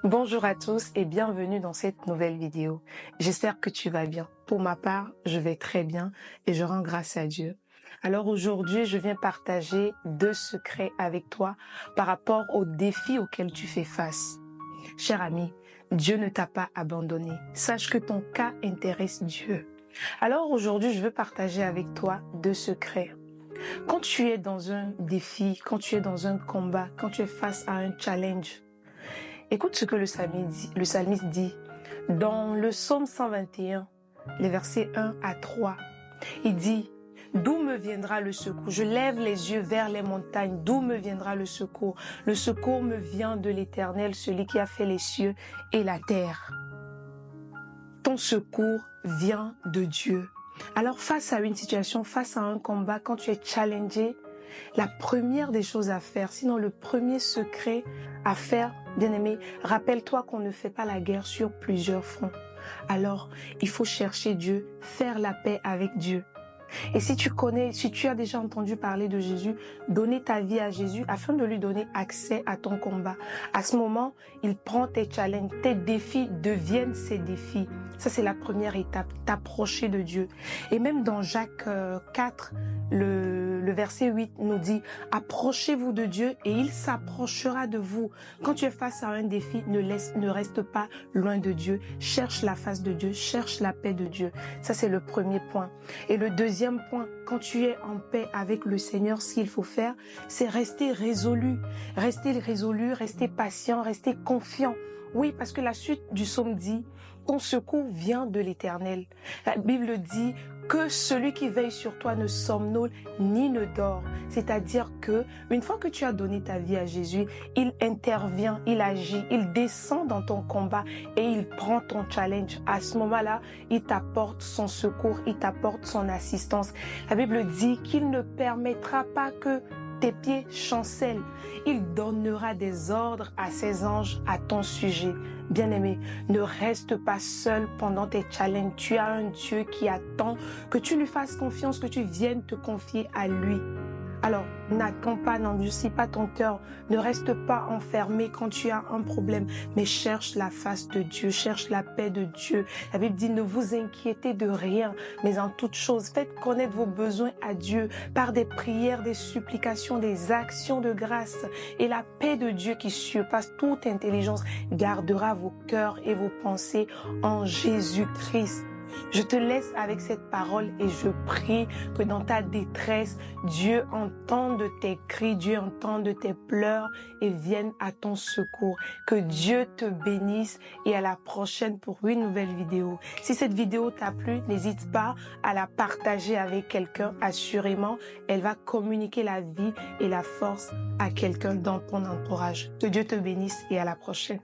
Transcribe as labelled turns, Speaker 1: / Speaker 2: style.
Speaker 1: Bonjour à tous et bienvenue dans cette nouvelle vidéo. J'espère que tu vas bien. Pour ma part, je vais très bien et je rends grâce à Dieu. Alors aujourd'hui, je viens partager 2 secrets avec toi par rapport aux défis auxquels tu fais face. Cher ami, Dieu ne t'a pas abandonné. Sache que ton cas intéresse Dieu. Alors aujourd'hui, je veux partager avec toi 2 secrets. Quand tu es dans un défi, quand tu es dans un combat, quand tu es face à un challenge, écoute ce que le psalmiste dit dans le psaume 121, les versets 1 à 3. Il dit: d'où me viendra le secours? Je lève les yeux vers les montagnes. D'où me viendra le secours? Le secours me vient de l'Éternel, celui qui a fait les cieux et la terre. Ton secours vient de Dieu. Alors face à une situation, face à un combat, quand tu es challengé, la première des choses à faire, sinon le premier secret à faire, bien-aimé, rappelle-toi qu'on ne fait pas la guerre sur plusieurs fronts. Alors, il faut chercher Dieu, faire la paix avec Dieu. Et si tu as déjà entendu parler de Jésus, donner ta vie à Jésus afin de lui donner accès à ton combat. À ce moment, il prend tes challenges, tes défis deviennent ses défis. Ça, c'est la première étape, t'approcher de Dieu. Et même dans Jacques 4, le verset 8 nous dit: approchez-vous de Dieu et il s'approchera de vous. Quand tu es face à un défi, ne reste pas loin de Dieu. Cherche la face de Dieu, cherche la paix de Dieu. Ça, c'est le premier point. Et le deuxième point, quand tu es en paix avec le Seigneur, ce qu'il faut faire, c'est rester résolu. Rester résolu, rester patient, rester confiant. Oui, parce que la suite du psaume dit: ton secours vient de l'Éternel. La Bible dit que celui qui veille sur toi ne somnole ni ne dort. C'est-à-dire que une fois que tu as donné ta vie à Jésus, il intervient, il agit, il descend dans ton combat et il prend ton challenge. À ce moment-là, il t'apporte son secours, il t'apporte son assistance. La Bible dit qu'il ne permettra pas que tes pieds chancellent. Il donnera des ordres à ses anges à ton sujet. Bien-aimé, ne reste pas seul pendant tes challenges. Tu as un Dieu qui attend que tu lui fasses confiance, que tu viennes te confier à lui. Alors, n'attends pas, n'endurcis pas ton cœur, ne reste pas enfermé quand tu as un problème, mais cherche la face de Dieu, cherche la paix de Dieu. La Bible dit: ne vous inquiétez de rien, mais en toute chose, faites connaître vos besoins à Dieu par des prières, des supplications, des actions de grâce. Et la paix de Dieu qui surpasse toute intelligence gardera vos cœurs et vos pensées en Jésus-Christ. Je te laisse avec cette parole et je prie que dans ta détresse, Dieu entende tes cris, Dieu entende tes pleurs et vienne à ton secours. Que Dieu te bénisse et à la prochaine pour une nouvelle vidéo. Si cette vidéo t'a plu, n'hésite pas à la partager avec quelqu'un. Assurément, elle va communiquer la vie et la force à quelqu'un dans ton entourage. Que Dieu te bénisse et à la prochaine.